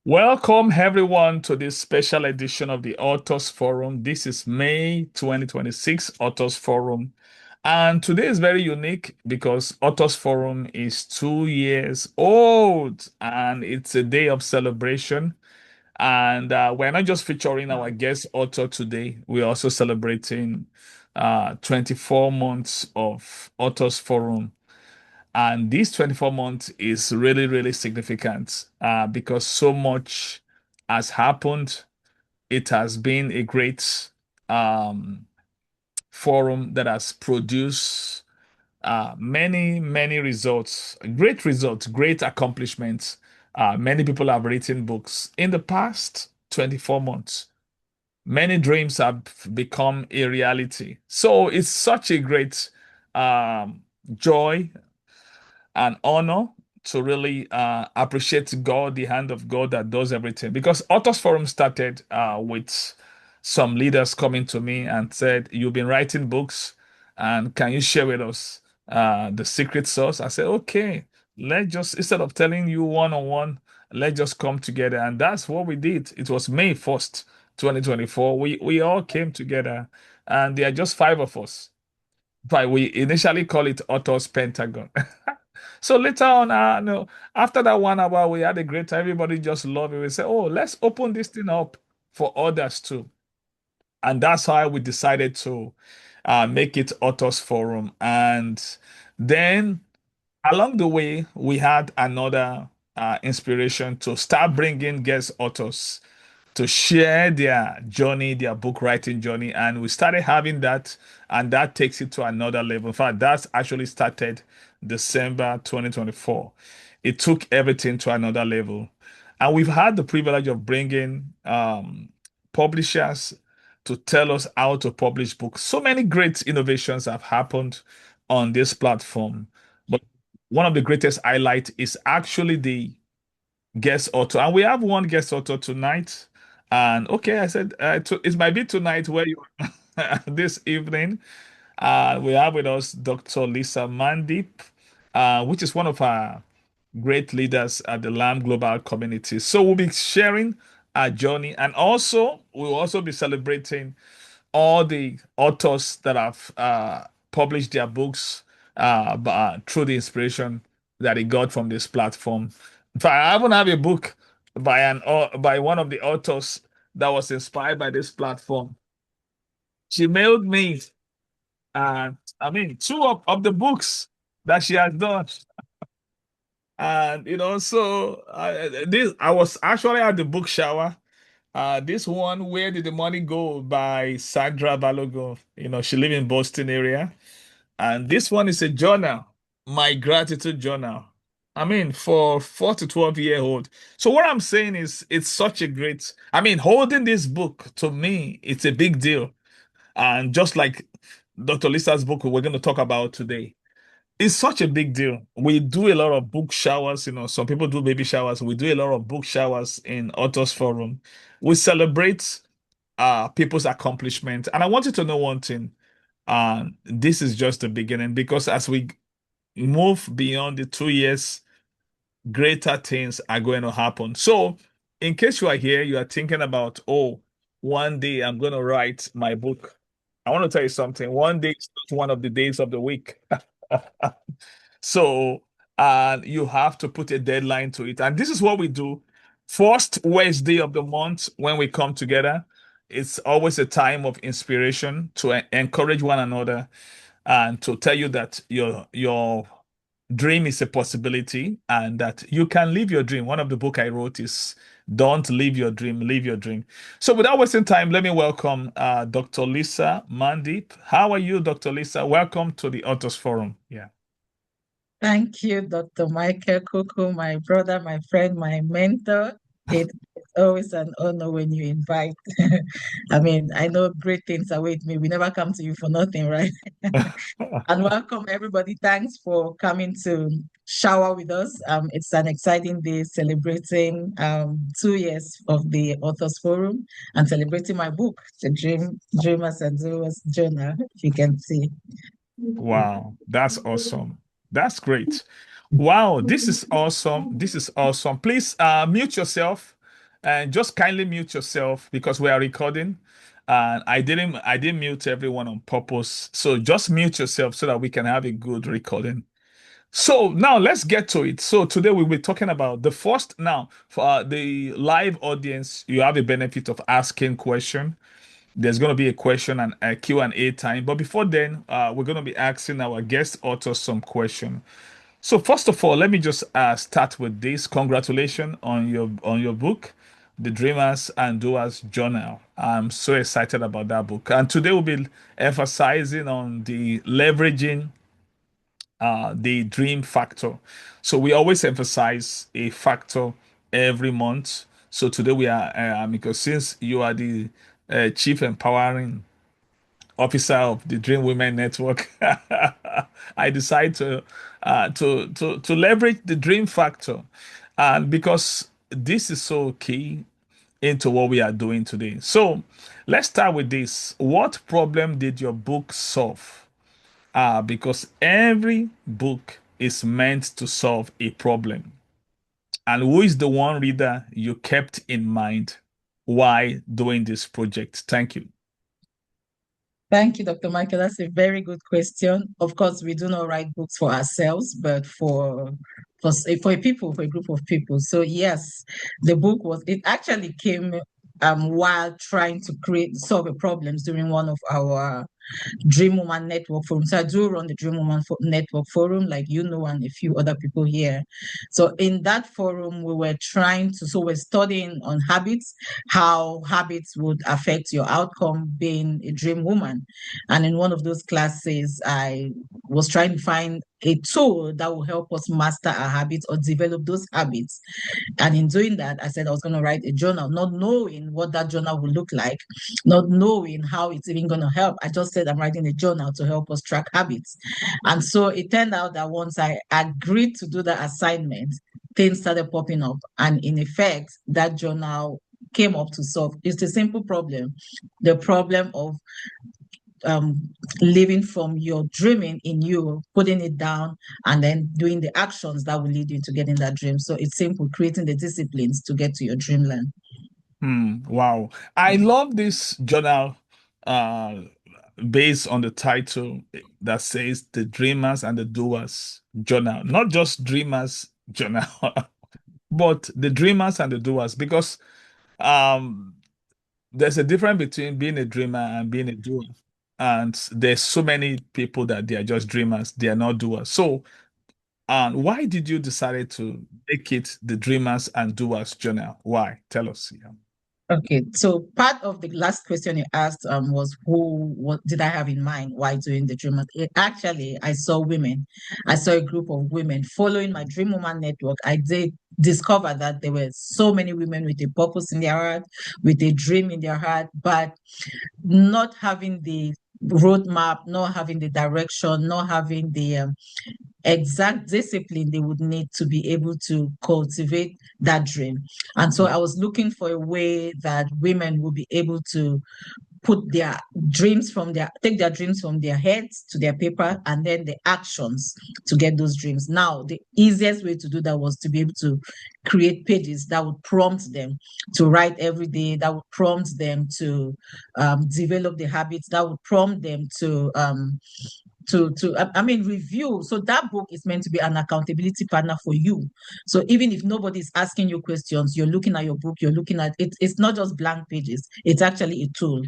Welcome everyone to this special edition of the Authors Forum. This is May 2026 Authors Forum. And today is very unique because Authors Forum is 2 years old and it's a day of celebration. And we're not just featuring our guest author today, we're also celebrating 24 months of Authors Forum. And this 24 months is really, really significant because so much has happened. It has been a great um, forum that has produced many, many results, great accomplishments. Many people have written books in the past 24 months. Many dreams have become a reality. So it's such a great joy an honor to really appreciate God, the hand of God that does everything. Because Authors Forum started with some leaders coming to me and said, "You've been writing books, and can you share with us the secret sauce?" I said, "Okay, let's just, instead of telling you one on one, let's just come together." And that's what we did. It was May 1st, 2024. We all came together, and there are just five of us. But we initially call it Authors Pentagon. So later on, no, after that 1 hour, we had a great time. Everybody just loved it. We said, "Oh, let's open this thing up for others too." And that's how we decided to make it Authors Forum. And then along the way, we had another inspiration to start bringing guest authors to share their journey, their book writing journey. And we started having that, and that takes it to another level. In fact, that's actually started December 2024. It took everything to another level. And we've had the privilege of bringing publishers to tell us how to publish books. So many great innovations have happened on this platform. But one of the greatest highlights is actually the guest author. And we have one guest author tonight. And okay, I said it might be tonight where you this evening. We have with us Dr. Lysa Mandip, which is one of our great leaders at the Lamb Global community. So we'll be sharing our journey, and also we'll also be celebrating all the authors that have published their books through the inspiration that he got from this platform. In fact, I even have a book by one of the authors that was inspired by this platform. She mailed me, two of the books that she has done. And so this I was actually at the book shower. This one, "Where Did the Money Go?" by Sandra Balogo. She lives in Boston area. And this one is a journal, my gratitude journal. For 4 to 12-year-old. So what I'm saying is it's such a great, holding this book to me, it's a big deal. And just like Dr. Lisa's book we're going to talk about today, it's such a big deal. We do a lot of book showers, some people do baby showers. We do a lot of book showers in Authors Forum. We celebrate people's accomplishment. And I want you to know one thing. This is just the beginning because as we move beyond the 2 years, greater things are going to happen. So, in case you are here, you are thinking about, oh, one day I'm going to write my book. I want to tell you something. One day is not one of the days of the week. So, you have to put a deadline to it. And this is what we do. First Wednesday of the month, when we come together, it's always a time of inspiration to encourage one another and to tell you that your dream is a possibility and that you can live your dream. One of the book I wrote is "Don't Live Your Dream, Live Your Dream." So without wasting time, let me welcome Dr. Lysa Mandip. How are you, Dr. Lysa? Welcome to the Authors Forum. Yeah. Thank you, Dr. Michael Koku, my brother, my friend, my mentor. It's always an honor when you invite. I know great things await me. We never come to you for nothing, right? And welcome, everybody. Thanks for coming to shower with us. It's an exciting day celebrating 2 years of the Authors Forum and celebrating my book, The Dreamers and Doers Journal, if you can see. Wow, that's awesome. That's great. Wow, this is awesome. This is awesome. Please mute yourself. And just kindly mute yourself because we are recording. And I didn't mute everyone on purpose. So just mute yourself so that we can have a good recording. So now let's get to it. So today we'll be talking about the first. Now for the live audience, you have a benefit of asking question. There's going to be a question and a Q&A time. But before then, we're going to be asking our guest authors some question. So first of all, let me just start with this. Congratulations on your book, The Dreamers and Doers Journal. I'm so excited about that book. And today we'll be emphasizing on the leveraging the dream factor. So we always emphasize a factor every month. So today we are because since you are the chief empowering officer of the Dream Women Network, I decide to leverage the dream factor, and because this is so key into what we are doing today. So let's start with this. What problem did your book solve? Because every book is meant to solve a problem. And who is the one reader you kept in mind while doing this project? Thank you. Thank you, Dr. Michael. That's a very good question. Of course, we do not write books for ourselves, but for a people, for a group of people. So yes, it actually came while trying to solve a problems during one of our Dream Woman Network Forum. So I do run the Dream Woman Network Forum, like you know, and a few other people here. So in that forum, we're studying on habits, how habits would affect your outcome being a dream woman. And in one of those classes, I was trying to find a tool that will help us master our habits or develop those habits. And in doing that, I said I was going to write a journal, not knowing what that journal would look like, not knowing how it's even going to help. I just said I'm writing a journal to help us track habits. And so it turned out that once I agreed to do the assignment, things started popping up. And in effect, that journal came up to solve. It's a simple problem. The problem of living from your dreaming in you, putting it down, and then doing the actions that will lead you to getting that dream. So it's simple, creating the disciplines to get to your dreamland. Wow. I love this journal uh, based on the title that says The Dreamers and the Doers Journal. Not just Dreamers Journal, but the Dreamers and the Doers, because um, there's a difference between being a dreamer and being a doer. And there's so many people that they are just dreamers, they are not doers. So, why did you decide to make it the Dreamers and Doers Journal? Why? Tell us. Yeah. Okay, so part of the last question you asked was what did I have in mind while doing the Dream Woman? Actually, I saw women. I saw a group of women following my Dream Woman network. I did discover that there were so many women with a purpose in their heart, with a dream in their heart, but not having the roadmap, not having the direction, not having the exact discipline they would need to be able to cultivate that dream. And so I was looking for a way that women would be able to put their take their dreams from their heads to their paper, and then the actions to get those dreams. Now, the easiest way to do that was to be able to create pages that would prompt them to write every day, that would prompt them to develop the habits, that would prompt them to review. So that book is meant to be an accountability partner for you. So even if nobody's asking you questions, you're looking at your book, you're looking at it. It's not just blank pages. It's actually a tool,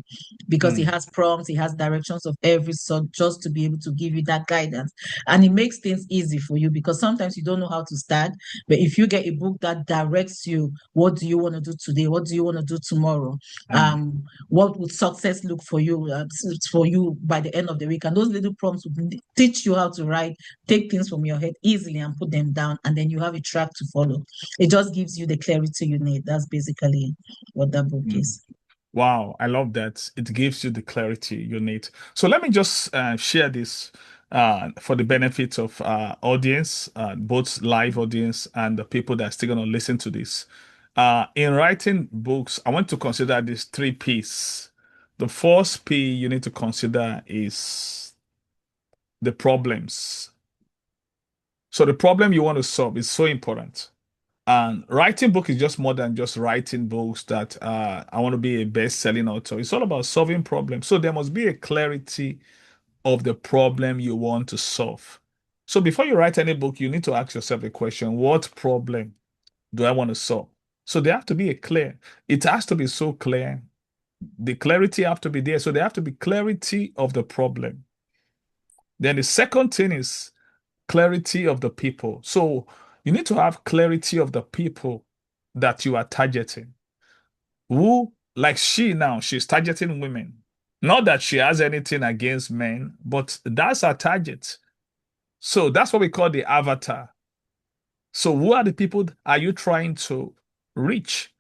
because it Hmm. has prompts, it has directions of every sort, just to be able to give you that guidance. And it makes things easy for you, because sometimes you don't know how to start. But if you get a book that directs you, what do you want to do today? What do you want to do tomorrow? Hmm. What would success look for you by the end of the week? And those little prompts would teach you how to write, take things from your head easily and put them down, and then you have a track to follow. It just gives you the clarity you need. That's basically what that book Hmm. is. Wow, I love that. It gives you the clarity you need. So let me just share this for the benefit of audience, both live audience and the people that are still going to listen to this. In writing books, I want to consider these three P's. The first P you need to consider is the problems. So the problem you want to solve is so important. And writing book is just more than just writing books that I want to be a best-selling author. It's all about solving problems. So there must be a clarity of the problem you want to solve. So before you write any book, you need to ask yourself a question, what problem do I want to solve? So they have to be a clear. It has to be so clear. The clarity have to be there. So there have to be clarity of the problem. Then the second thing is clarity of the people. So you need to have clarity of the people that you are targeting. Who, like she now, she's targeting women. Not that she has anything against men, but that's her target. So that's what we call the avatar. So who are the people are you trying to reach?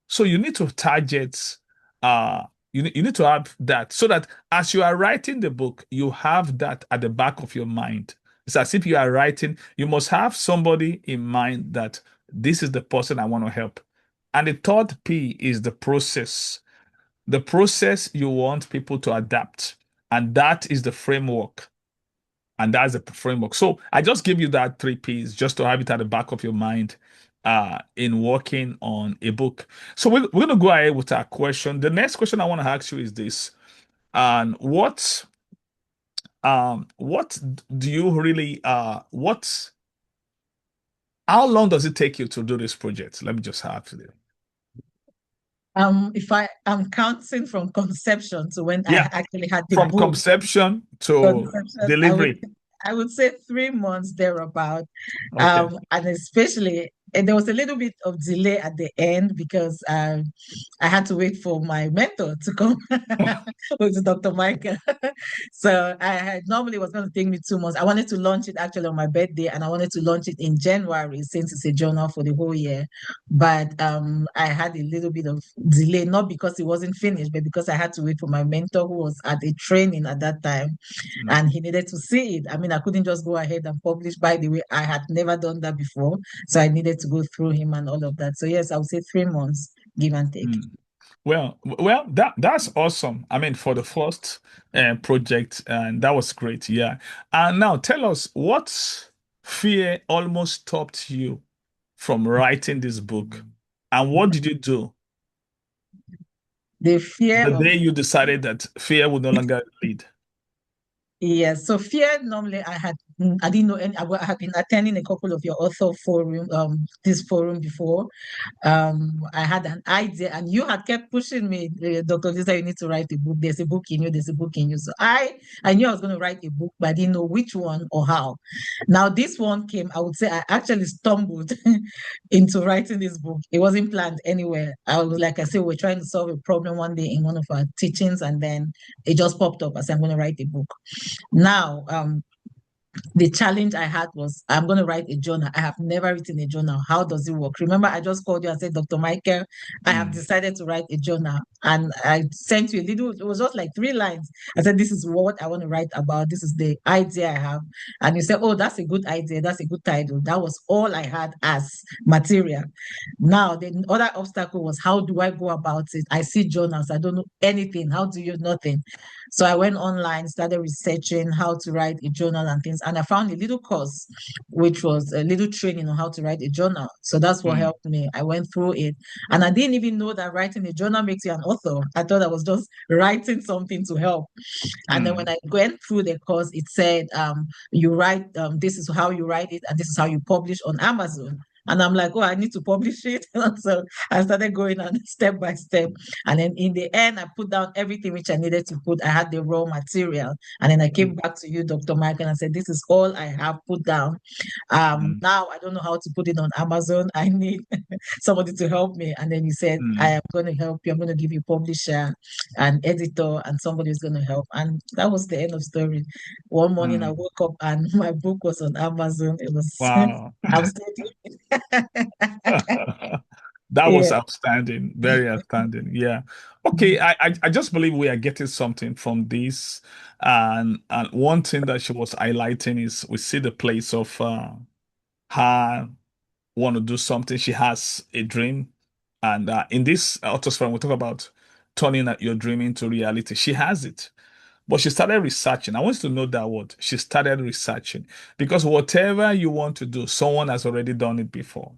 So you need to target, uh, you need to have that so that as you are writing the book, you have that at the back of your mind. It's as if you are writing, you must have somebody in mind that this is the person I want to help. And the third P is the process. The process you want people to adapt. And that is the framework. And that's the framework. So I just give you that three P's just to have it at the back of your mind in working on a book. So we're going to go ahead with our question. The next question I want to ask you is this. And what do you really how long does it take you to do this project? Let me just have to do. If I am counting from conception to when I Yeah, actually had the from book, conception to conception, delivery. I would say 3 months thereabout. Okay. And especially, and there was a little bit of delay at the end because I had to wait for my mentor to come, which is Dr. Michael. So I had normally it was going to take me 2 months. I wanted to launch it actually on my birthday, and I wanted to launch it in January since it's a journal for the whole year. But I had a little bit of delay, not because it wasn't finished, but because I had to wait for my mentor who was at a training at that time Mm, and he needed to see it. I mean, I couldn't just go ahead and publish. By the way, I had never done that before. So I needed to go through him and all of that. So yes, I would say 3 months, give and take. mm. Well, that's awesome. I mean, for the first project, and that was great. Yeah. And now tell us what fear almost stopped you from writing this book, and what did you do The fear the of day you decided that fear would no longer lead? Yes, so fear normally I didn't know any I had been attending a couple of your author forum this forum before. I had an idea and you had kept pushing me, Dr. Lisa, you need to write a book. There's a book in you, there's a book in you. So I knew I was going to write a book, but I didn't know which one or how. Now this one came, I would say I actually stumbled into writing this book. It wasn't planned anywhere. I was like I said, we're trying to solve a problem one day in one of our teachings, and then it just popped up. I said, I'm going to write a book. Now, the challenge I had was I'm going to write a journal. I have never written a journal. How does it work? Remember, I just called you and said, Dr. Michael, I have Mm, decided to write a journal. And I sent you a little, it was just like 3 lines. I said, this is what I want to write about. This is the idea I have. And you said, oh, that's a good idea. That's a good title. That was all I had as material. Now, the other obstacle was how do I go about it? I see journals. I don't know anything. How do you nothing? So I went online, started researching how to write a journal and things, and I found a little course, which was a little training on how to write a journal. So that's what mm, helped me. I went through it, and I didn't even know that writing a journal makes you an author. I thought I was just writing something to help. And then when mm, I went through the course, it said, you write, this is how you write it, and this is how you publish on Amazon. And I'm like, oh, I need to publish it. So I started going on step by step. And then in the end, I put down everything which I needed to put. I had the raw material. And then I came mm, back to you, Dr. Michael, and I said, this is all I have put down. mm, Now I don't know how to put it on Amazon. I need somebody to help me. And then he said, I mm, am going to help you. I'm going to give you a publisher, an editor, and somebody who's going to help. And that was the end of story. One morning I mm. woke up and my book was on Amazon. It was, Wow. I'm still doing That it. was outstanding, very outstanding. Yeah. Yeah. Okay, I just believe we are getting something from this. And one thing that she was highlighting is we see the place of her want to do something. She has a dream. And in this author's forum, we talk about turning your dream into reality. She has it. But she started researching. I want you to know that word. She started researching because whatever you want to do, someone has already done it before.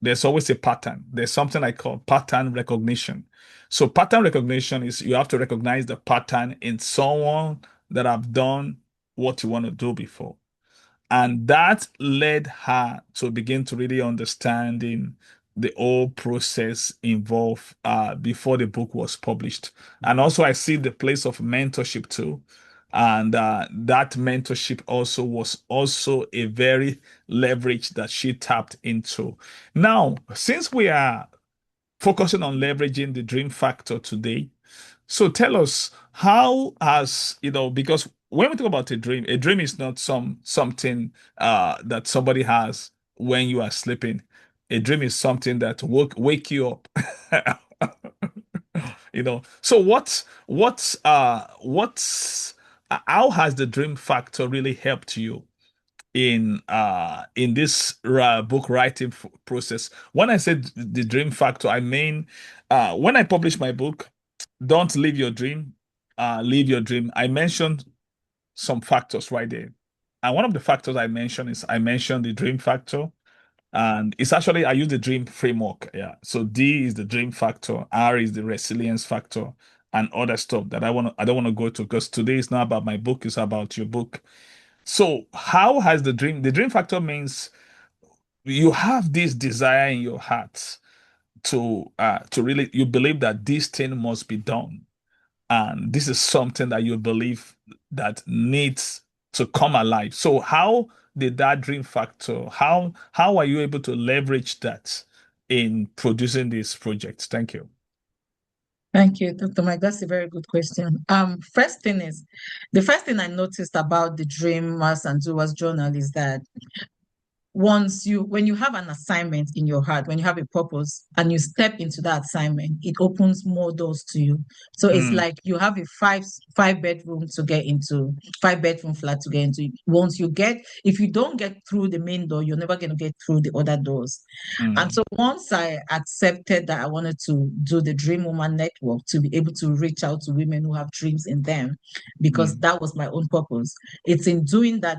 there's always a pattern. There's something I call pattern recognition. So pattern recognition is you have to recognize the pattern in someone that have done what you want to do before. And that led her to begin to really understanding the whole process involved before the book was published. And also, I see the place of mentorship too. And that mentorship also was also a very leverage that she tapped into. Now, since we are focusing on leveraging the dream factor today, so tell us how has, because when we talk about a dream is not something that somebody has when you are sleeping. A dream is something that wake you up. So how has the dream factor really helped you in this book writing process? When I said the dream factor, I mean when I published my book, Don't Live Your Dream, Live Your Dream, I mentioned some factors right there. And one of the factors I mentioned the dream factor. And it's actually I use the dream framework. Yeah. So D is the dream factor, R is the resilience factor, and other stuff that I don't want to go to because today is not about my book, it's about your book. So how has the dream factor means you have this desire in your heart to really you believe that this thing must be done, and this is something that you believe that needs to come alive. So how did that dream factor, how are you able to leverage that in producing this project? Thank you. Thank you, Dr. Mike. That's a very good question. First thing is, the first thing I noticed about the Dreamers and Doers journal is that when you have an assignment in your heart, when you have a purpose and you step into that assignment, it opens more doors to you. So it's Mm, like you have a five bedroom to get into, 5 bedroom flat to get into. Once you get, if you don't get through the main door, you're never going to get through the other doors. And mm, so once I accepted that I wanted to do the Dream Woman Network to be able to reach out to women who have dreams in them, because mm, that was my own purpose. It's in doing that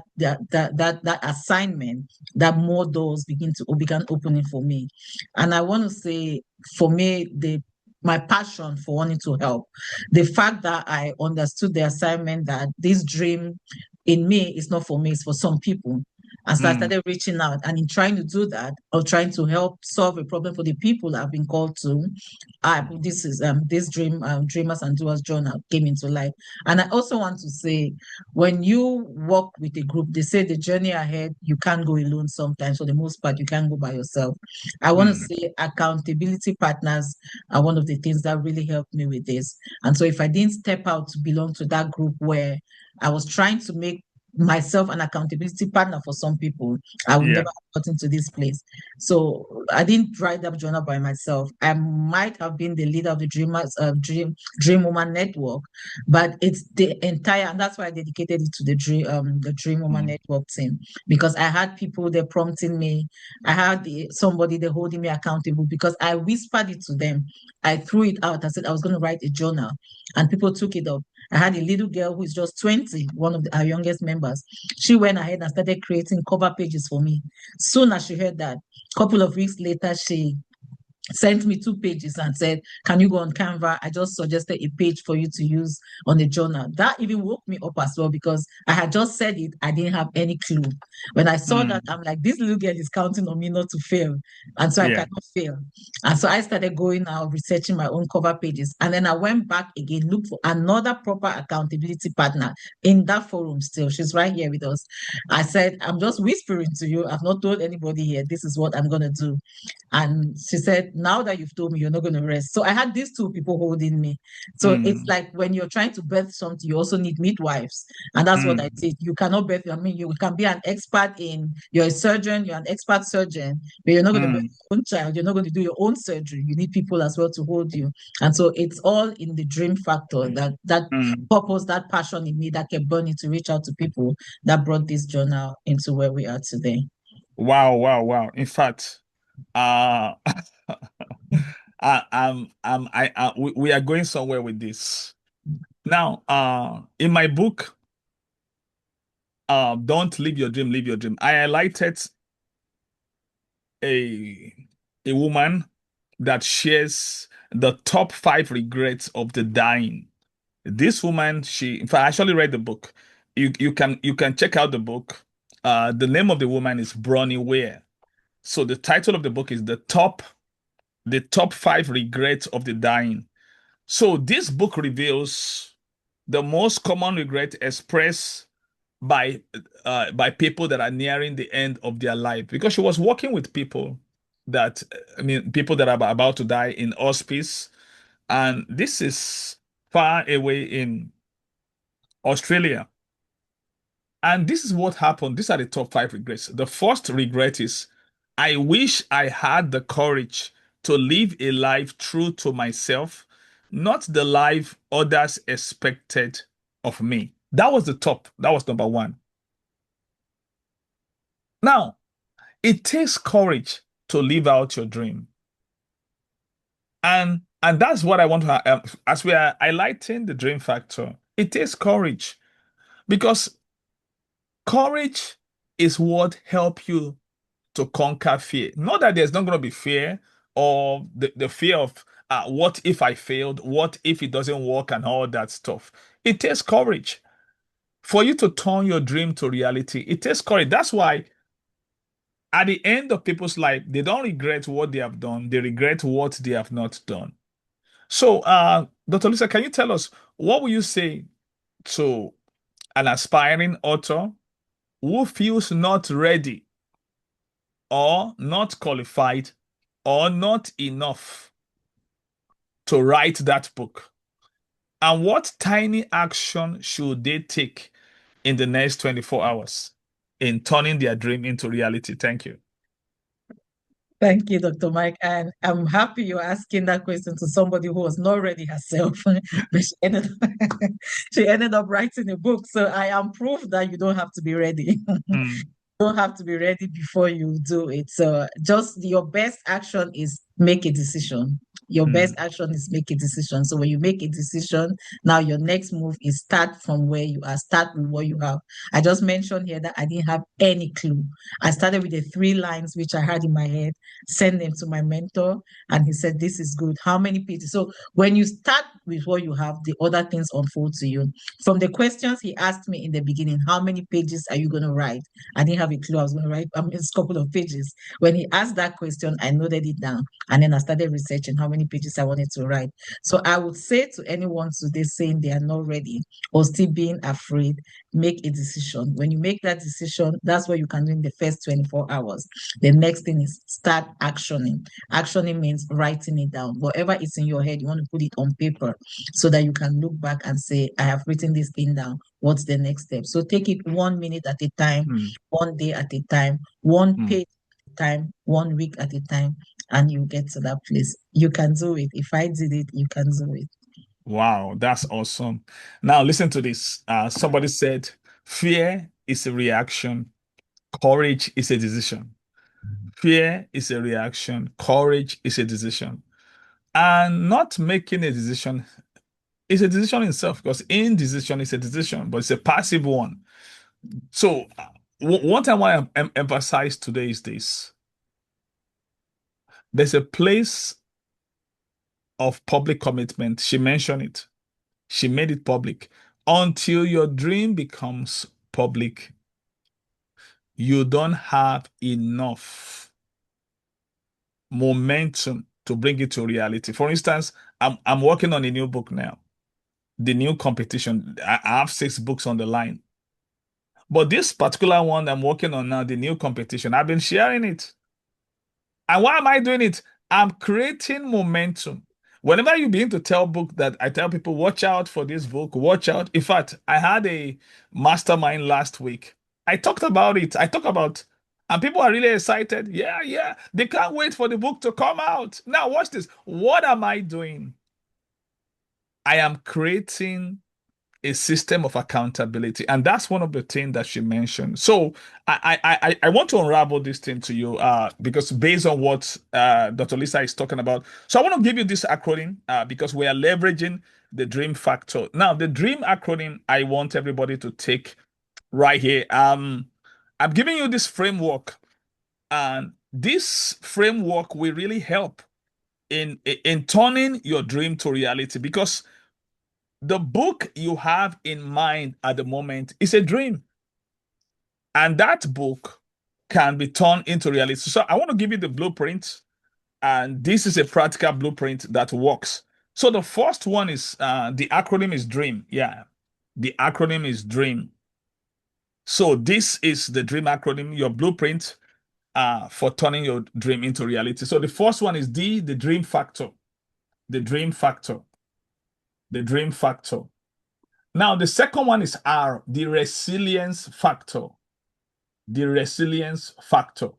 assignment that more doors began opening for me. And I want to say, for me, the my passion for wanting to help, the fact that I understood the assignment that this dream in me is not for me, it's for some people. And so I mm, started reaching out, and in trying to do that, or trying to help solve a problem for the people I've been called to, this Dreamers and Doers journal came into life. And I also want to say, when you work with a group, they say the journey ahead, you can't go alone sometimes. For the most part, you can't go by yourself. I want to mm, say accountability partners are one of the things that really helped me with this. And so if I didn't step out to belong to that group where I was trying to make myself an accountability partner for some people, I would never yeah. have gotten to this place. So I didn't write that journal by myself. I might have been the leader of the Dream Woman Network, but it's the entire, and that's why I dedicated it to the Dream Woman Mm, Network team, because I had people there prompting me. I had somebody there holding me accountable because I whispered it to them. I threw it out. I said I was going to write a journal, and people took it up. I had a little girl who is just 20, one of our youngest members. She went ahead and started creating cover pages for me. Soon as she heard that, a couple of weeks later, she sent me 2 pages and said, "Can you go on Canva? I just suggested a page for you to use on the journal." That even woke me up as well because I had just said it. I didn't have any clue. When I saw that, mm, I'm like, this little girl is counting on me not to fail. And so I yeah. cannot fail. And so I started going out, researching my own cover pages. And then I went back again, looked for another proper accountability partner in that forum still. She's right here with us. I said, I'm just whispering to you. I've not told anybody here. This is what I'm going to do. And she said, now that you've told me, you're not going to rest. So I had these two people holding me. So it's Mm, like when you're trying to birth something, you also need midwives. And that's what I mm, did. You cannot birth, I mean, you can be an expert you're a surgeon, you're an expert surgeon, but you're not going to birth mm, your own child. You're not going to do your own surgery. You need people as well to hold you. And so it's all in the dream factor, that mm. purpose, that passion in me that kept burning to reach out to people that brought this journal into where we are today. Wow, wow, wow. In fact, uh we are going somewhere with this. Now, in my book, Don't Live Your Dream, Live Your Dream, I highlighted a a woman that shares the top 5 regrets of the dying. This woman, she, in fact, I actually read the book. You can check out the book. The name of the woman is Bronnie Ware. So the title of the book is the top 5 regrets of the dying. So this book reveals the most common regret expressed by people that are nearing the end of their life, because she was working with people that, I mean, people that are about to die in hospice, and this is far away in Australia. And this is what happened. These are the top 5 regrets. The first regret is, I wish I had the courage to live a life true to myself, not the life others expected of me. That was the top. That was number one. Now, it takes courage to live out your dream. And that's what I want to as we are highlighting the dream factor. It takes courage, because courage is what help you to conquer fear. Not that there's not going to be fear, or the fear of what if I failed? What if it doesn't work and all that stuff? It takes courage for you to turn your dream to reality. It takes courage. That's why at the end of people's life, they don't regret what they have done. They regret what they have not done. So, Dr. Lisa, can you tell us, what will you say to an aspiring author who feels not ready or not qualified or not enough to write that book? And what tiny action should they take in the next 24 hours in turning their dream into reality? Thank you. Thank you, Dr. Mike. And I'm happy you're asking that question to somebody who was not ready herself, but she ended up writing a book. So I am proof that you don't have to be ready. Mm, Don't have to be ready before you do it. So just your best action is make a decision. Your best mm, action is make a decision. So when you make a decision, now your next move is start from where you are, start with what you have. I just mentioned here that I didn't have any clue. I started with the 3 lines which I had in my head, send them to my mentor, and he said, this is good. How many pages? So when you start with what you have, the other things unfold to you. From the questions he asked me in the beginning, how many pages are you going to write? I didn't have a clue I was going to write a couple of pages. When he asked that question, I noted it down. And then I started researching how many pages I wanted to write. So I would say to anyone today saying they are not ready or still being afraid, make a decision. When you make that decision, that's what you can do in the first 24 hours. The next thing is start actioning. Actioning means writing it down. Whatever is in your head, you want to put it on paper so that you can look back and say, I have written this thing down. What's the next step? So take it 1 minute at a time, mm, one day at a time, one mm. page at a time, one week at a time, and you get to that place. You can do it. If I did it, you can do it. Wow, that's awesome. Now, listen to this. Somebody said, fear is a reaction, courage is a decision. Fear is a reaction, courage is a decision. And not making a decision is a decision in itself, because indecision is a decision, but it's a passive one. So, one thing I want to emphasize today is this: there's a place of public commitment. She mentioned it, she made it public. Until your dream becomes public, you don't have enough momentum to bring it to reality. For instance, I'm working on a new book now, the new competition. I have 6 books on the line. But this particular one I'm working on now, the new competition, I've been sharing it. And why am I doing it? I'm creating momentum. Whenever you begin to tell book that I tell people, watch out for this book, watch out. In fact, I had a mastermind last week. I talked about it. I talked about, and people are really excited. Yeah, yeah. They can't wait for the book to come out. Now, watch this. What am I doing? I am creating a system of accountability, and that's one of the things that she mentioned. So I want to unravel this thing to you, because based on what Dr. Lisa is talking about, so I want to give you this acronym, because we are leveraging the dream factor. Now, the dream acronym I want everybody to take right here. I'm giving you this framework, and this framework will really help in turning your dream to reality because the book you have in mind at the moment is a dream, and that book can be turned into reality. So I want to give you the blueprint, and this is a practical blueprint that works. So the first one is the acronym is dream. Yeah, the acronym is dream. So this is the dream acronym, your blueprint for turning your dream into reality. So the first one is D, the dream factor, the dream factor, the dream factor. Now the second one is R, the resilience factor, the resilience factor.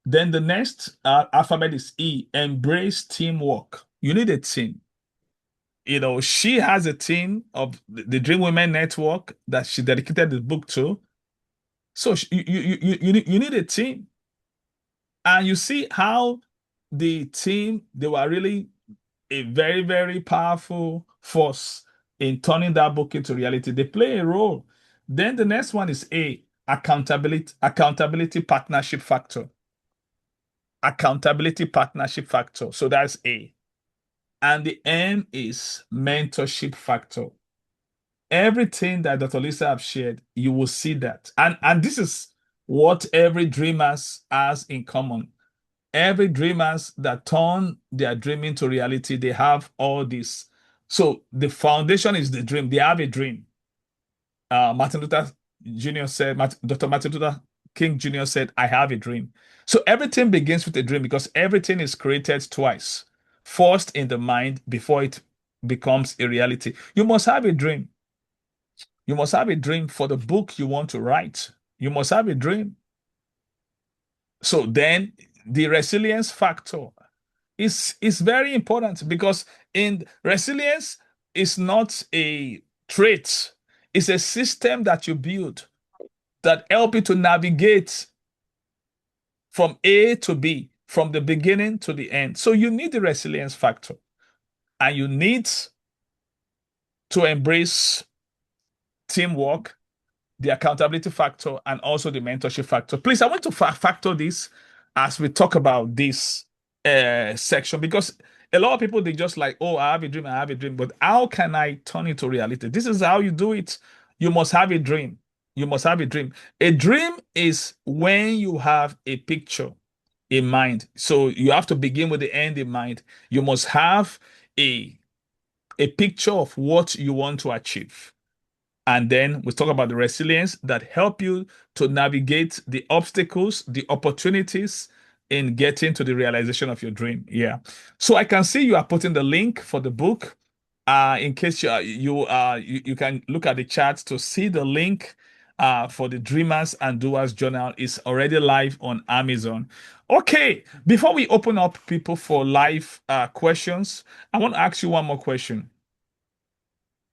Then the next alphabet is E, embrace teamwork. You need a team. You know, she has a team of the Dream Women Network that she dedicated the book to. So you need a team. And you see how the team, they were really a very, very powerful force in turning that book into reality. They play a role. Then the next one is A, accountability partnership factor. Accountability partnership factor. So that's A. And the M is mentorship factor. Everything that Dr. Lisa have shared, you will see that. And this is what every dreamers has in common. Every dreamers that turn their dream into reality, they have all this. So the foundation is the dream. They have a dream. Martin Luther Jr. said, Dr. Martin Luther King Jr. said, I have a dream. So everything begins with a dream because everything is created twice. First in the mind before it becomes a reality. You must have a dream. You must have a dream for the book you want to write. You must have a dream. So then the resilience factor is very important because in resilience is not a trait, it's a system that you build that help you to navigate from A to B, from the beginning to the end. So you need the resilience factor and you need to embrace teamwork, the accountability factor, and also the mentorship factor. Please, I want to factor this as we talk about this section because a lot of people they just like, oh, I have a dream, I have a dream, but how can I turn it to reality? This is how you do it. You must have a dream. You must have a dream. A dream is when you have a picture in mind. So you have to begin with the end in mind. You must have a a picture of what you want to achieve. And then we talk about the resilience that help you to navigate the obstacles, the opportunities in getting to the realization of your dream. Yeah. So I can see you are putting the link for the book. In case you can look at the chat to see the link for the Dreamers and Doers Journal is already live on Amazon. Okay, before we open up people for live questions, I want to ask you one more question.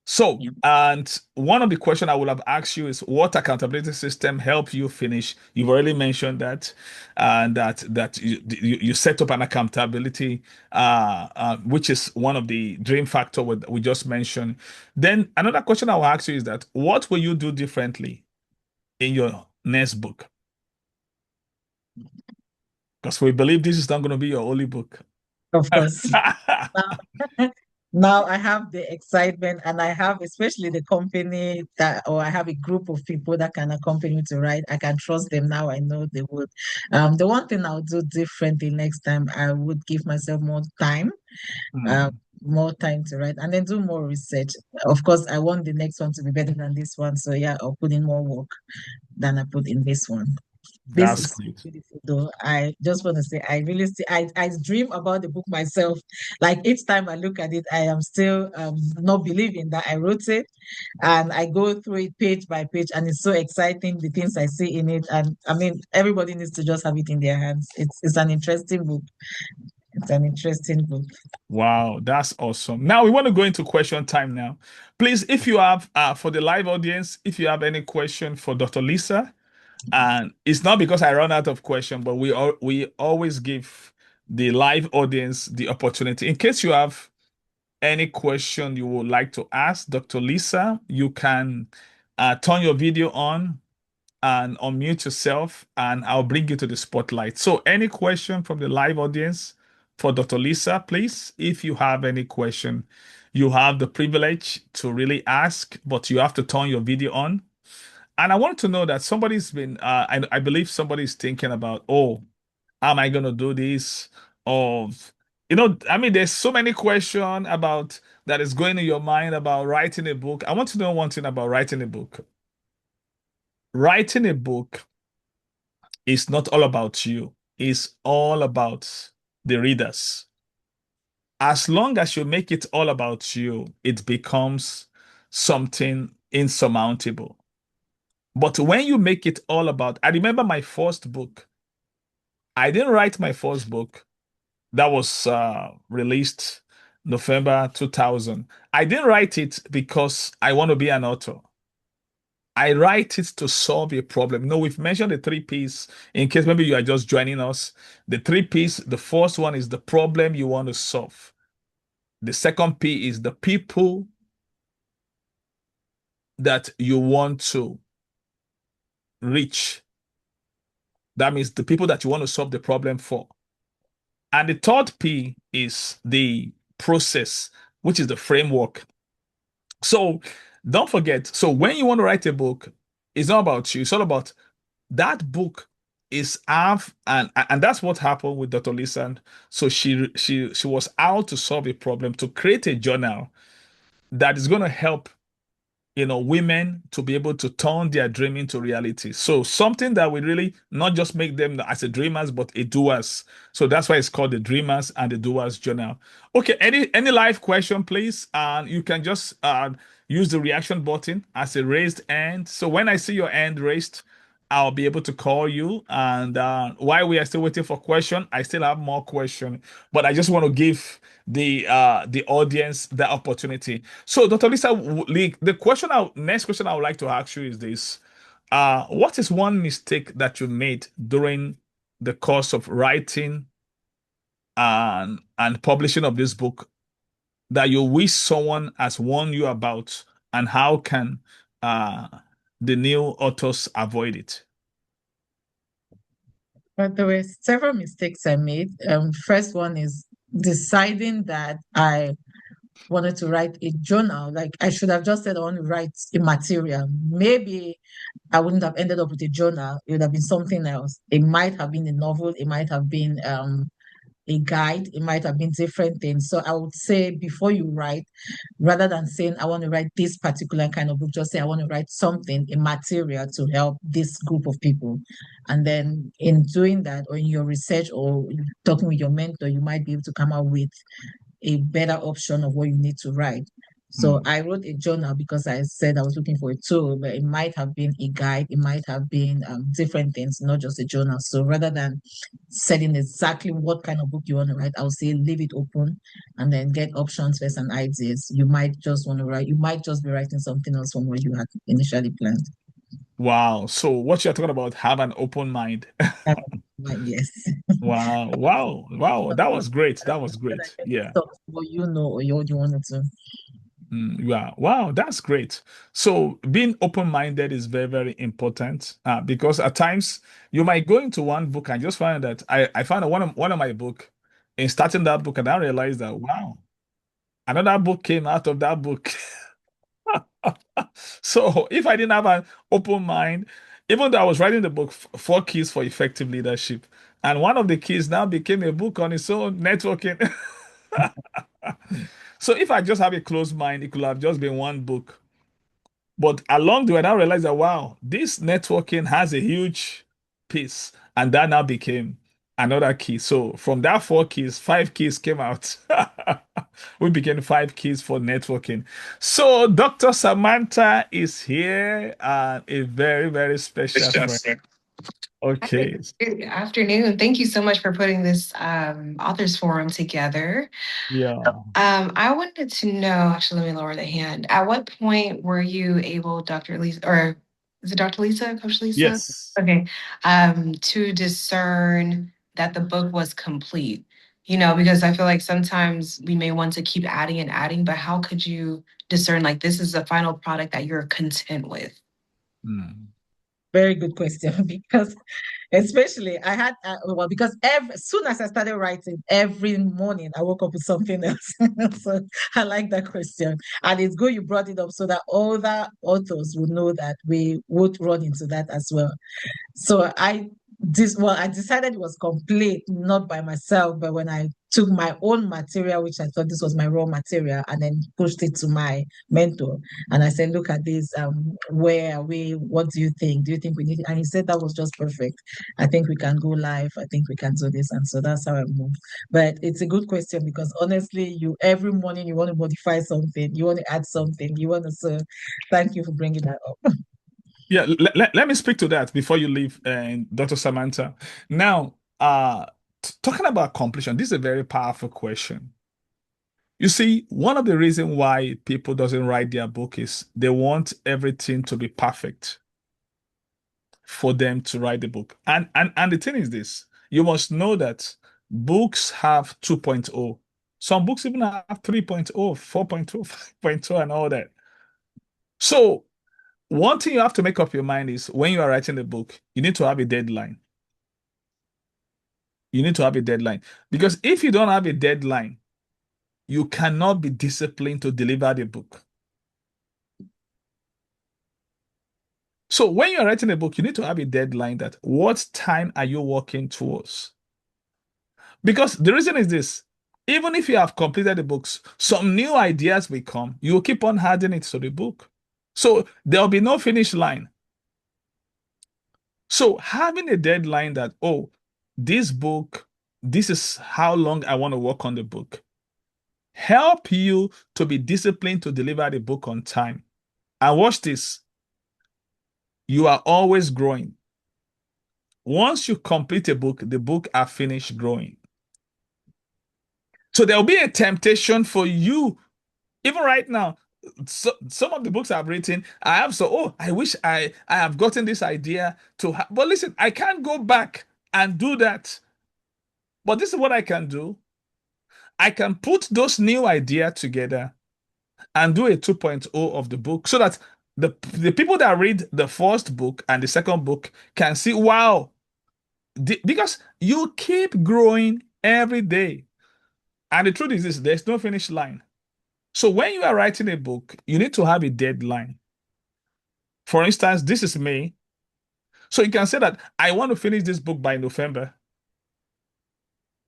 So, Yeah. and one of the questions I would have asked you is what accountability system help you finish? You've already mentioned that, and that you set up an accountability, which is one of the dream factor we just mentioned. Then another question I will ask you is that what will you do differently in your next book? Because we believe this is not going to be your only book. Of course. Now, now I have the excitement and I have especially the company that, or I have a group of people that can accompany me to write. I can trust them now. I know they would. The one thing I'll do differently next time, I would give myself uh, Hmm, more time to write and then do more research. Of course, I want the next one to be better than this one. So yeah, I'll put in more work than I put in this one. This that's is great. beautiful though. I just want to say I really see I dream about the book myself. Like each time I look at it, I am still not believing that I wrote it. And I go through it page by page, and it's so exciting the things I see in it. And I mean everybody needs to just have it in their hands. It's an interesting book. It's an interesting book. Wow, that's awesome. Now we want to go into question time now. Please, if you have for the live audience, if you have any question for Dr. Lisa, and it's not because I run out of question, but we always give the live audience the opportunity. In case you have any question you would like to ask Dr. Lisa, you can turn your video on and unmute yourself, and I'll bring you to the spotlight. So, any question from the live audience for Dr. Lysa, please? If you have any question, you have the privilege to really ask, but you have to turn your video on. And I want to know that somebody's been, I believe somebody's thinking about, oh, how am I going to do this? Or, I mean, there's so many questions about that is going in your mind about writing a book. I want to know one thing about writing a book. Writing a book is not all about you. It's all about the readers. As long as you make it all about you, it becomes something insurmountable. But when you make it all about, I remember my first book. I didn't write my first book. That was released November 2000. I didn't write it because I want to be an author. I write it to solve a problem. No, we've mentioned the three P's in case maybe you are just joining us. The three P's, the first one is the problem you want to solve. The second P is the people that you want to reach. That means the people that you want to solve the problem for. And the third P is the process, which is the framework. So don't forget. So when you want to write a book, it's not about you. It's all about that book is half, and that's what happened with Dr. Lysa. So she was out to solve a problem, to create a journal that is going to help women to be able to turn their dream into reality. So something that will really not just make them as a dreamers, but a doers. So that's why it's called the Dreamers and the Doers Journal. Okay, any live question, please? And you can just use the reaction button as a raised hand. So when I see your hand raised, I'll be able to call you. And while we are still waiting for question, I still have more question, but I just want to give the audience the opportunity. So, Dr. Lysa, the next question I would like to ask you is this: what is one mistake that you made during the course of writing and publishing of this book that you wish someone has warned you about, and how can uh, the new authors avoid it? But there were several mistakes I made. First one is deciding that I wanted to write a journal. Like I should have just said I want to write a material. Maybe I wouldn't have ended up with a journal. It would have been something else. It might have been a novel. It might have been a guide. It might have been different things. So I would say before you write, rather than saying I want to write this particular kind of book, just say I want to write something, a material to help this group of people. And then in doing that, or in your research or talking with your mentor, you might be able to come out with a better option of what you need to write. So Hmm. I wrote a journal because I said I was looking for a tool, but it might have been a guide, it might have been different things, not just a journal. So rather than setting exactly what kind of book you want to write, I would say leave it open and then get options first and ideas. You might just want to write, you might just be writing something else from what you had initially planned. Wow. So what you're talking about, have an open mind. Yes. Wow. Wow. Wow. That was great. That was Whether great. you Yeah. stuck to what you know or what you wanted to. Yeah. Wow. That's great. So being open-minded is very, very important because at times you might go into one book and just find that I found that one of my book in starting that book, and I realized that wow, another book came out of that book. So if I didn't have an open mind, even though I was writing the book, Four Keys for Effective Leadership, and one of the keys now became a book on its own, networking. So if I just have a closed mind, it could have just been one book. But along the way, I realized that wow, this networking has a huge piece, and that now became another key. So from that four keys, five keys came out. We became five keys for networking. So Dr. Samantha is here, a very, very special friend. Hi, Okay. good afternoon. Thank you so much for putting this authors forum together. Yeah. I wanted to know, actually, let me lower the hand. At what point were you able, Dr. Lysa, or is it Dr. Lysa, Coach Lysa? Yes. Okay, to discern that the book was complete? Because I feel like sometimes we may want to keep adding and adding, but how could you discern like this is the final product that you're content with? Hmm. Very good question because especially I had well because as soon as I started writing every morning I woke up with something else. So I like that question, and it's good you brought it up so that other authors will know that we would run into that as well. So I decided it was complete, not by myself, but when I took my own material, which I thought this was my raw material, and then pushed it to my mentor. And I said, look at this, where are we? What do you think? Do you think we need it? And he said that was just perfect. I think we can go live. I think we can do this. And so that's how I moved. But it's a good question because honestly, you every morning you want to modify something, you want to add something, you want to so thank you for bringing that up. Yeah, let me speak to that before you leave, Dr. Samantha. Now, talking about completion, this is a very powerful question. You see, one of the reasons why people doesn't write their book is they want everything to be perfect for them to write the book. And the thing is this, you must know that books have 2.0. Some books even have 3.0, 4.0, 5.0, and all that. So one thing you have to make up your mind is when you are writing a book, you need to have a deadline. You need to have a deadline. Because if you don't have a deadline, you cannot be disciplined to deliver the book. So when you're writing a book, you need to have a deadline that what time are you working towards? Because the reason is this, even if you have completed the books, some new ideas will come. You will keep on adding it to the book. So there'll be no finish line. So having a deadline that, oh, this book, this is how long I want to work on the book, help you to be disciplined to deliver the book on time. And watch this, you are always growing. Once you complete a book, the book are finished growing. So there'll be a temptation for you, even right now. So, some of the books I've written, I have I wish I have gotten this idea but listen, I can't go back and do that. But this is what I can do. I can put those new ideas together and do a 2.0 of the book so that the people that read the first book and the second book can see, wow, because you keep growing every day. And the truth is this, there's no finish line. So when you are writing a book, you need to have a deadline. For instance, this is May. So you can say that I want to finish this book by November.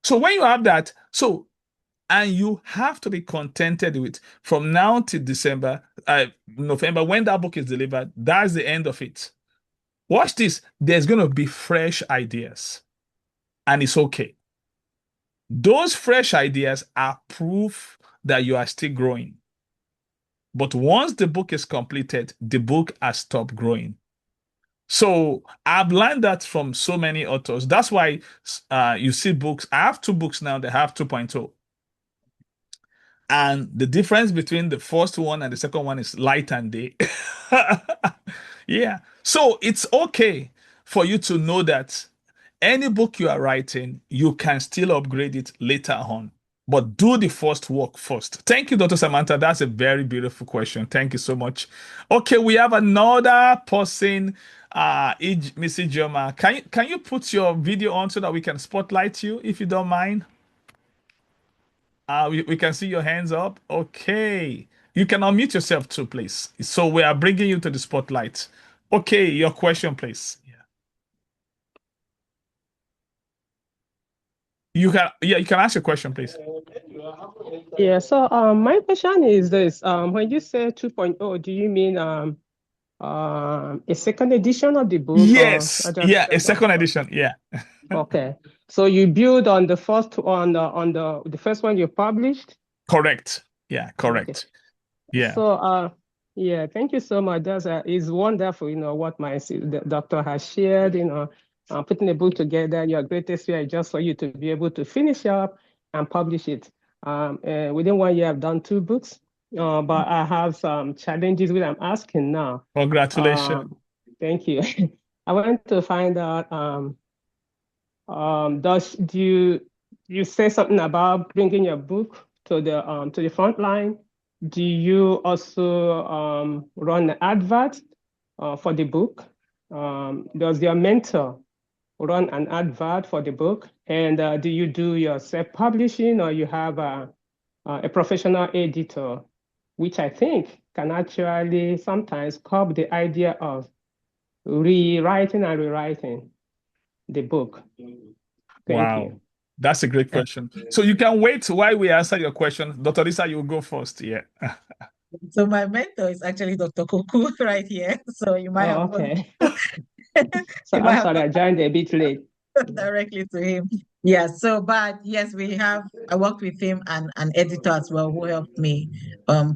So when you have that, and you have to be contented with from now to December, November, when that book is delivered, that's the end of it. Watch this. There's going to be fresh ideas, and it's okay. Those fresh ideas are proof that you are still growing. But once the book is completed, the book has stopped growing. So I've learned that from so many authors. That's why you see books. I have two books now that have 2.0. And the difference between the first one and the second one is light and day. Yeah. So it's okay for you to know that any book you are writing, you can still upgrade it later on. But do the first work first. Thank you, Dr. Samantha. That's a very beautiful question. Thank you so much. Okay, we have another person, Miss Ijoma. Can you put your video on so that we can spotlight you, if you don't mind? We can see your hands up. Okay. You can unmute yourself too, please. So we are bringing you to the spotlight. Okay, your question, please. Yeah. You can ask your question, please. Yeah, so my question is this. When you say 2.0, do you mean a second edition of the book? Yes. Yeah, a second edition. Yeah. Okay. So you build on the first on the first one you published? Correct. Yeah, correct. Okay. Yeah. So yeah, thank you so much. That's is wonderful, what the doctor has shared, putting a book together, your greatest fear is just for you to be able to finish up and publish it. Within 1 year, I've done 2 books, but I have some challenges which I'm asking now. Congratulations. Thank you. I want to find out, do you say something about bringing your book to the front line? Do you also run an advert for the book? does your mentor run an advert for the book? And do you do your self-publishing, or you have a professional editor, which I think can actually sometimes curb the idea of rewriting and rewriting the book? Thank Wow. you. That's a great question. So you can wait while we answer your question. Dr. Lisa, you go first. Yeah. So my mentor is actually Dr. Koku right here. So you might Oh, have okay. So you might I'm have sorry, I joined a bit late. directly to him. Yeah, so but yes, I worked with him and an editor as well who helped me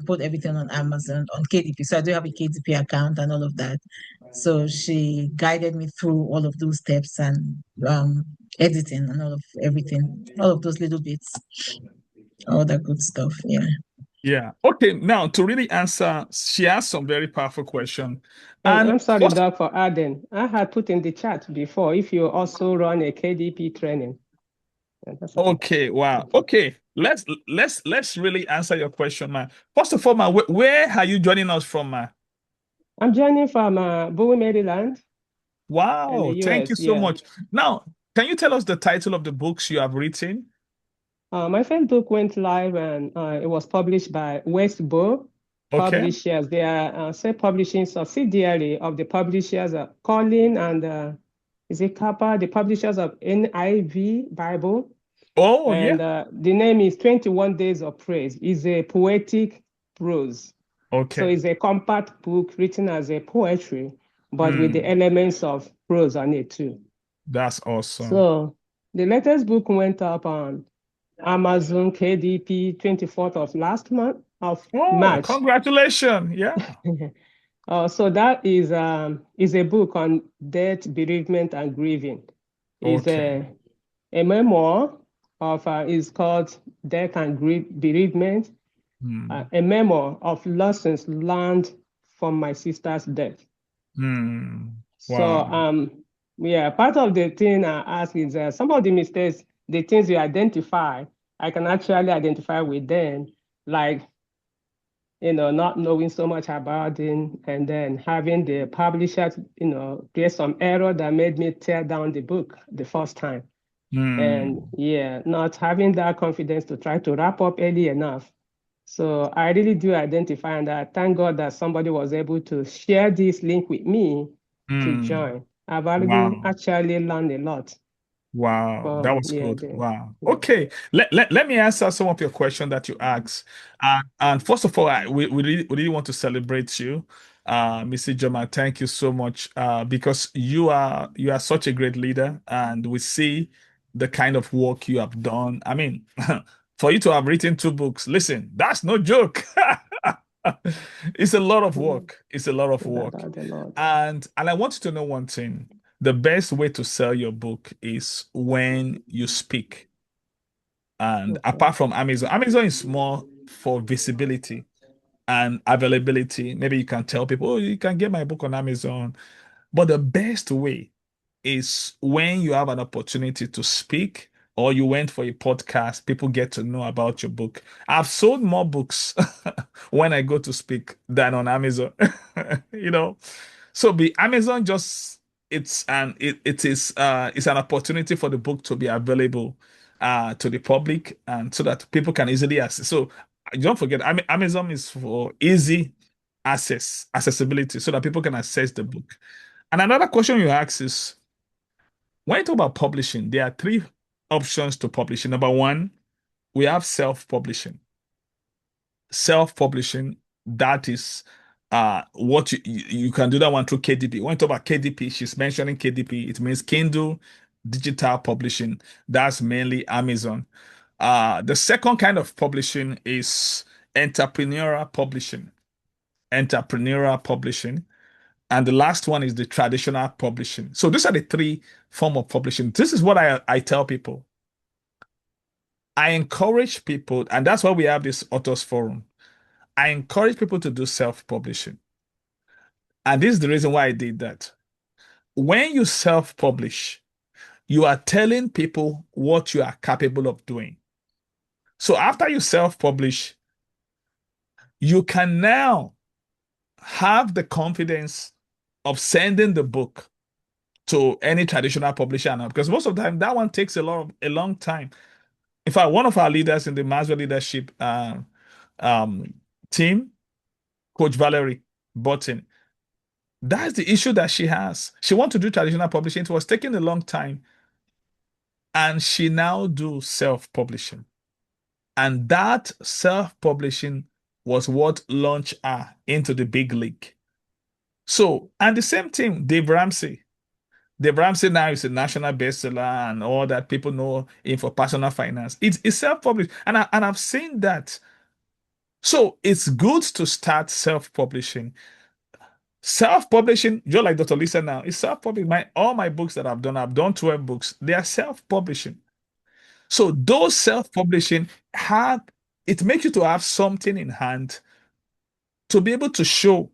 put everything on Amazon on KDP. So I do have a KDP account and all of that. So she guided me through all of those steps and editing and all of everything, all of those little bits, all that good stuff. Yeah. Yeah. Okay. Now to really answer, she asked some very powerful question. And And I'm sorry, first, Doc, for adding. I had put in the chat before if you also run a KDP training. Yeah, that's okay. okay, wow. Okay. Let's really answer your question, man. First of all, man, where are you joining us from, man? I'm joining from Bowie, Maryland, in the Wow, thank you US. so Yeah. much. Now, can you tell us the title of the books you have written? My first book went live and it was published by Westbow Okay. Publishers. They are self-publishing subsidiary of the publishers Colin and is it Kappa, the publishers of NIV Bible. Oh, And yeah. the name is 21 Days of Praise. It's a poetic prose. So Okay. it's a compact book written as a poetry, but with the Hmm. elements of prose on it too. That's awesome. So the latest book went up on Amazon KDP 24th of last month of Oh, March. congratulations. Yeah. So that is a book on death, bereavement, and grieving. Is Okay. a memoir of is called Death and Bereavement, Hmm. a memoir of lessons learned from my sister's death. Hmm. So Wow. yeah, part of the thing I ask is some of the mistakes, the things you identify, I can actually identify with them, like not knowing so much about it, and then having the publisher, create some error that made me tear down the book the first time. And Hmm. yeah, not having that confidence to try to wrap up early enough. So I really do identify, and I thank God that somebody was able to share this link with me to Hmm. join. I've already Wow. actually learned a lot Wow, that from, was yeah, good. Wow. yeah. Okay, let me answer some of your questions that you asked. And first of all, we really want to celebrate you, Mr. Joma. Thank you so much, because you are such a great leader, and we see the kind of work you have done. I mean, for you to have written two books, listen, that's no joke. It's a lot of Mm, work. It's a lot of work. about a lot. And I want you to know one thing. The best way to sell your book is when you speak. And Okay. apart from Amazon, Amazon is more for visibility and availability. Maybe you can tell people, oh, you can get my book on Amazon. But the best way is when you have an opportunity to speak or you went for a podcast, people get to know about your book. I've sold more books when I go to speak than on Amazon. You know, so the Amazon just it's an opportunity for the book to be available to the public and so that people can easily access. So don't forget, Amazon is for easy accessibility so that people can access the book. And another question you ask is when you talk about publishing, there are three options to publishing. Number one, we have self-publishing. Self-publishing, that is what you can do that one through KDP. When you talk about KDP, she's mentioning KDP, it means Kindle digital publishing. That's mainly Amazon. The second kind of publishing is entrepreneurial publishing. Entrepreneurial publishing. And the last one is the traditional publishing. So these are the three form of publishing. This is what I tell people. I encourage people, and that's why we have this authors forum. I encourage people to do self-publishing. And this is the reason why I did that. When you self-publish, you are telling people what you are capable of doing. So after you self-publish, you can now have the confidence of sending the book to any traditional publisher now, because most of the time that one takes a long time. In fact, one of our leaders in the Maxwell leadership um, team, Coach Valerie Button, that's the issue that she has. She wants to do traditional publishing. It was taking a long time, and she now do self-publishing. And that self-publishing was what launched her into the big league. So, and the same thing, Dave Ramsey. Dave Ramsey now is a national bestseller and all that, people know him for personal finance. It's self-published. And I've seen that. So it's good to start self-publishing. Self-publishing, just like Dr. Lysa now, is self-publishing. All my books that I've done 12 books, they are self-publishing. So those self-publishing it makes you to have something in hand to be able to show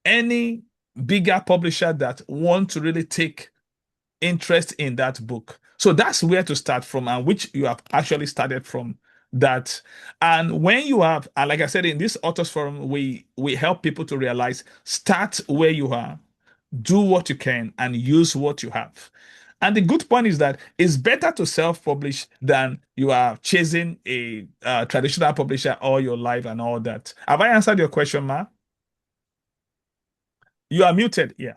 any bigger publisher that want to really take interest in that book. So that's where to start from, and which you have actually started from that. And when you have, and like I said, in this authors forum, we help people to realize, start where you are, do what you can, and use what you have. And the good point is that it's better to self-publish than you are chasing a traditional publisher all your life and all that. Have I answered your question, Ma? You are muted. Yeah.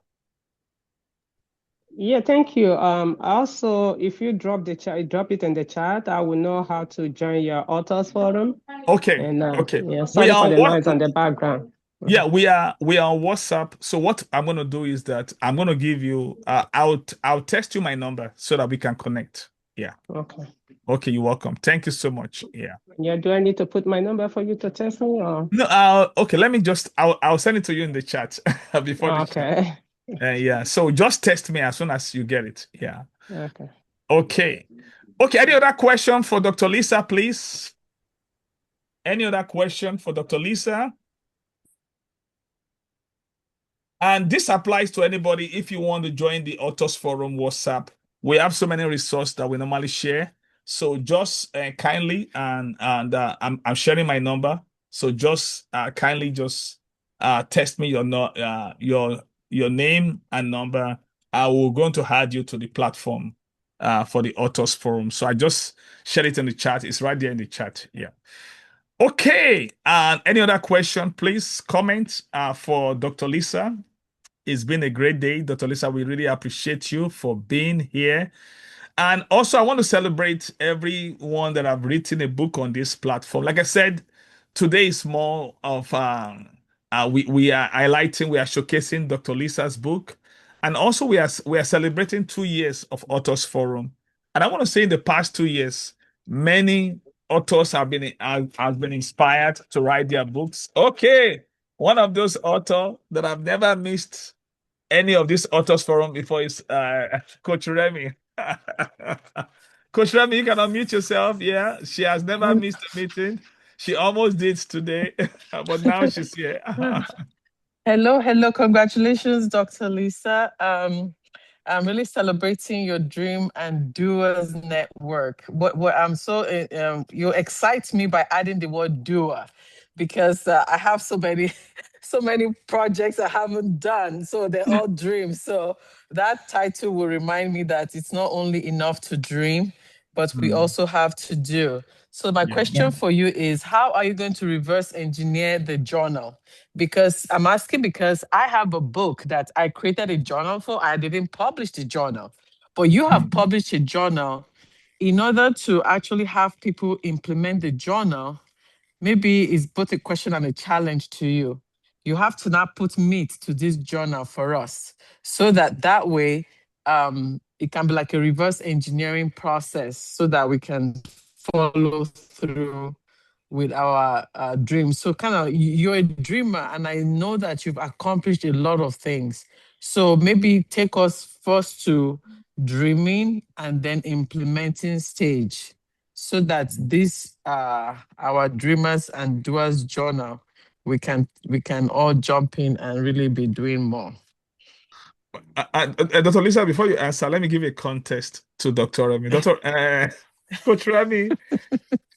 Yeah, thank you. Also, if you drop it in the chat, I will know how to join your authors forum. Okay. And Okay. yeah, sorry for the noise on the background. Yeah, we are on WhatsApp. So what I'm gonna do is that I'm gonna give you I'll text you my number so that we can connect. Yeah. Okay. Okay, you're welcome. Thank you so much. Yeah. Yeah, do I need to put my number for you to text me or? No, okay, let me just I'll send it to you in the chat before the Okay. chat. Yeah, so just text me as soon as you get it. Yeah. Okay. Okay. Okay, any other question for Dr. Lysa, please? Any other question for Dr. Lysa? And this applies to anybody if you want to join the Authors Forum WhatsApp. We have so many resources that we normally share. So just kindly, and I'm sharing my number. So just kindly just text me your name and number. I will going to add you to the platform for the Authors Forum. So I just share it in the chat. It's right there in the chat. Yeah. Okay. And any other question, please comment for Dr. Lysa. It's been a great day, Dr. Lysa. We really appreciate you for being here. And also, I want to celebrate everyone that have written a book on this platform. Like I said, today is more of we are highlighting, we are showcasing Dr. Lysa's book, and also we are celebrating 2 years of Authors Forum. And I want to say, in the past 2 years, many authors have been inspired to write their books. Okay, one of those authors that I've never missed any of these authors forum before is Coach Remy. Coach Remy, you can unmute yourself. Yeah, she has never missed a meeting. She almost did today, but now she's here. Hello. Congratulations, Dr. Lysa. I'm really celebrating your Dream and Doers Network. What I'm so you excite me by adding the word doer, because I have so many so many projects I haven't done, so they're all dreams. So that title will remind me that it's not only enough to dream, but we also have to do. So my question for you is, how are you going to reverse engineer the journal? Because I'm asking because I have a book that I created a journal for. I didn't publish the journal, but you have published a journal. In order to actually have people implement the journal, maybe it's both a question and a challenge to you. You have to now put meat to this journal for us, so that way it can be like a reverse engineering process, so that we can follow through with our dreams. So kind of, you're a dreamer, and I know that you've accomplished a lot of things. So maybe take us first to dreaming and then implementing stage, so that this our dreamers and doers journal, we can all jump in and really be doing more. Dr. Lysa, before you answer, let me give a context to Dr. Remy. Coach Remy,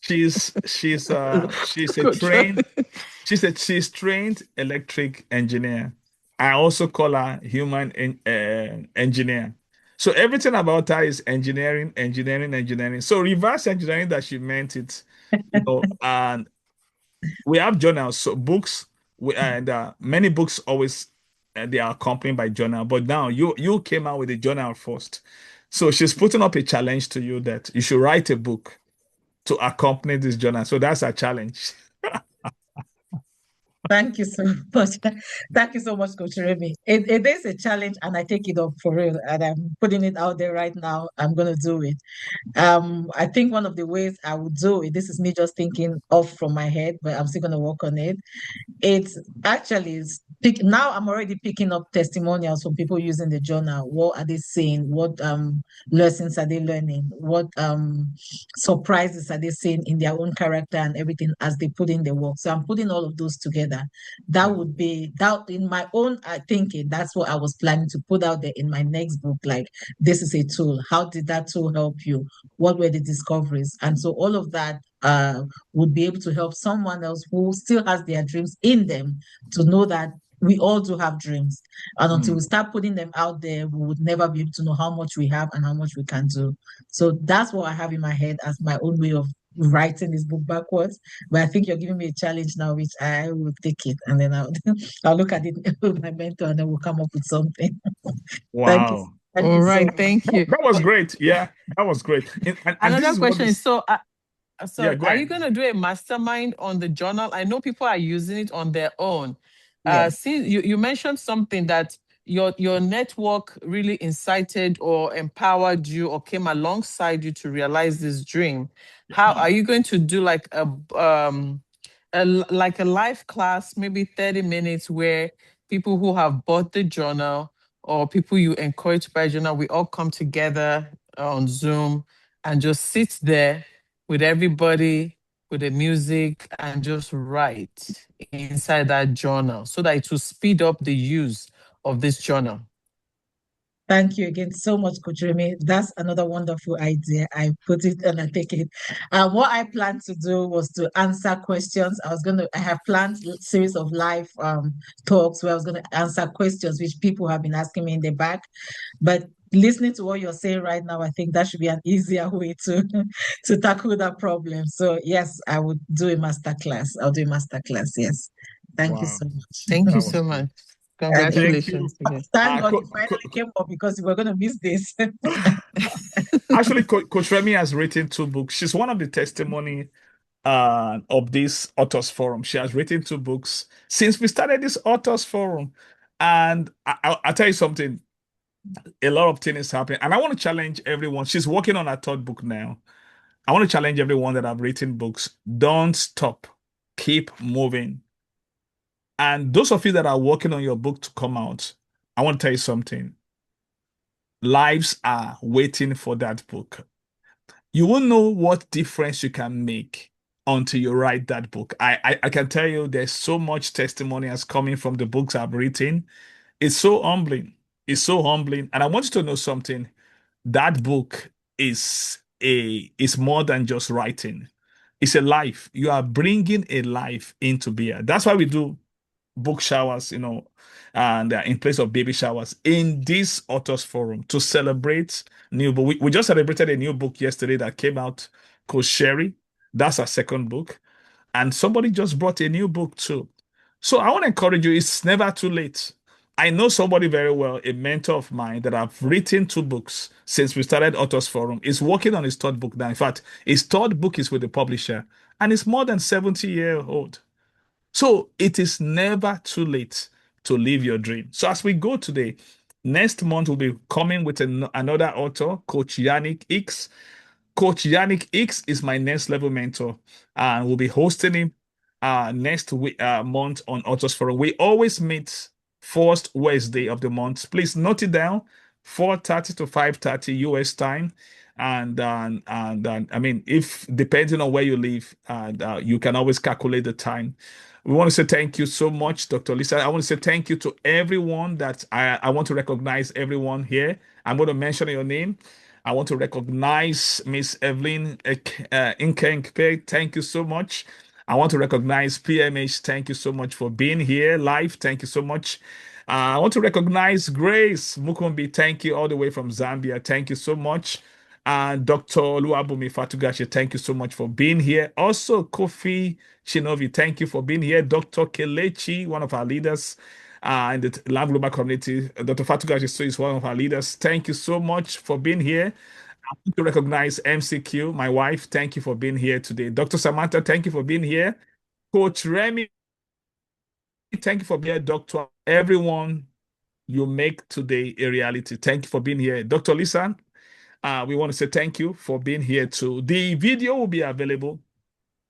she's a Coach trained she's trained electric engineer. I also call her engineer. So everything about her is engineering, engineering, engineering. So reverse engineering that she meant it, and we have journals, so books, and many books always they are accompanied by journal. But now you came out with a journal first, so she's putting up a challenge to you that you should write a book to accompany this journal. So that's a challenge. Thank you so much. Thank you so much, Coach Remy. It is a challenge, and I take it up for real. And I'm putting it out there right now. I'm going to do it. I think one of the ways I would do it, this is me just thinking off from my head, but I'm still going to work on it. It's actually now I'm already picking up testimonials from people using the journal. What are they saying? What lessons are they learning? What surprises are they seeing in their own character and everything as they put in the work? So I'm putting all of those together. That would be that in my own thinking. That's what I was planning to put out there in my next book. Like, this is a tool. How did that tool help you? What were the discoveries? And so all of that would be able to help someone else who still has their dreams in them to know that we all do have dreams. And until we start putting them out there, we would never be able to know how much we have and how much we can do. So that's what I have in my head as my own way of writing this book backwards. But I think you're giving me a challenge now, which I will take it, and then I'll look at it with my mentor, and then we'll come up with something. Thank you. Wow. Thank All you so right, much. thank you. That was great. Yeah, that was great. And this Another is what question is, this, so yeah, sorry, go are you ahead. going to do a mastermind on the journal? I know people are using it on their own. Yeah. See, you mentioned something that your network really incited or empowered you or came alongside you to realize this dream. How are you going to do like like a live class, maybe 30 minutes, where people who have bought the journal or people you encourage to buy a journal, we all come together on Zoom and just sit there with everybody, with the music, and just write inside that journal so that it will speed up the use of this journal. Thank you again so much, Coach Remy. That's another wonderful idea. I put it and I take it. What I planned to do was to answer questions. I have planned a series of live talks where I was going to answer questions which people have been asking me in the back. But listening to what you're saying right now, I think that should be an easier way to to tackle that problem. So yes, I would do a master class. I'll do a master class. Yes. Thank you Wow. so much. Thank you That was so great. much. Thank you. Congratulations again. Thank God Co you co finally came up because we're going to miss this. Actually, Coach Remy has written two books. She's one of the testimony of this authors forum. She has written two books since we started this authors forum. And I'll tell you something, a lot of things is happening. And I want to challenge everyone. She's working on her third book now. I want to challenge everyone that have written books. Don't stop. Keep moving. And those of you that are working on your book to come out, I want to tell you something. Lives are waiting for that book. You won't know what difference you can make until you write that book. I can tell you there's so much testimonials coming from the books I've written. It's so humbling. It's so humbling. And I want you to know something. That book is more than just writing. It's a life. You are bringing a life into beer. That's why we do book showers, and in place of baby showers in this authors forum to celebrate new book. We just celebrated a new book yesterday that came out called Sherry. That's our second book. And somebody just brought a new book too. So I want to encourage you, it's never too late. I know somebody very well, a mentor of mine that I've written two books since we started Authors Forum. Is working on his third book now. In fact, his third book is with the publisher and it's more than 70-year old. So it is never too late to live your dream. So as we go today, next month we'll be coming with another author, Coach Yannick X. Coach Yannick X is my next level mentor, and we'll be hosting him next week, month on Authors Forum. We always meet first Wednesday of the month. Please note it down, 4:30 to 5:30 US time. And I mean, if depending on where you live, you can always calculate the time. We want to say thank you so much, Dr. Lysa. I want to say thank you to everyone that I want to recognize everyone here. I'm going to mention your name. I want to recognize Miss Evelyn Inkenkpe. Thank you so much. I want to recognize PMH. Thank you so much for being here live. Thank you so much. I want to recognize Grace Mukumbi. Thank you all the way from Zambia. Thank you so much. And Dr. Luabumi Fatugashi, thank you so much for being here. Also, Kofi Shinovi, thank you for being here. Dr. Kelechi, one of our leaders in the Lab Global community. Dr. Fatugashi is one of our leaders. Thank you so much for being here. I want to recognize MCQ, my wife. Thank you for being here today. Dr. Samantha, thank you for being here. Coach Remy, thank you for being here. Doctor, everyone, you make today a reality. Thank you for being here. Dr. Lysa, we want to say thank you for being here too. The video will be available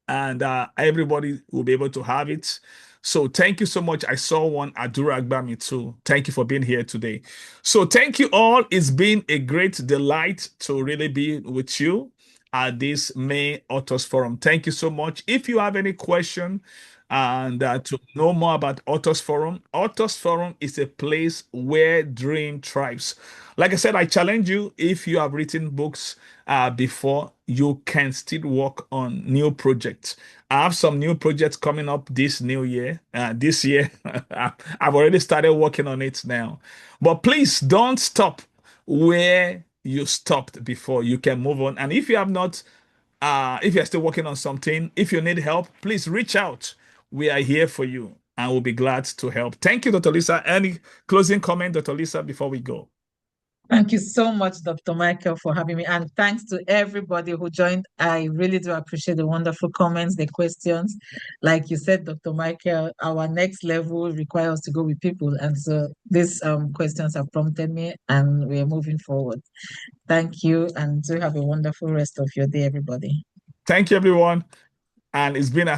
and everybody will be able to have it. So thank you so much. I saw one Adura Agbami too. Thank you for being here today. So thank you all. It's been a great delight to really be with you at this May Authors Forum. Thank you so much. If you have any question and to know more about Authors Forum is a place where dream thrives. Like I said, I challenge you, if you have written books before, you can still work on new projects. I have some new projects coming up this new year. This year, I've already started working on it now. But please don't stop where you stopped before. You can move on. And if you have not, if you're still working on something, if you need help, please reach out. We are here for you and we'll be glad to help. Thank you, Dr. Lysa. Any closing comment, Dr. Lysa, before we go? Thank you so much, Dr. Michael, for having me. And thanks to everybody who joined. I really do appreciate the wonderful comments, the questions. Like you said, Dr. Michael, our next level requires us to go with people. And so these questions have prompted me and we are moving forward. Thank you. And do have a wonderful rest of your day, everybody. Thank you, everyone. And it's been an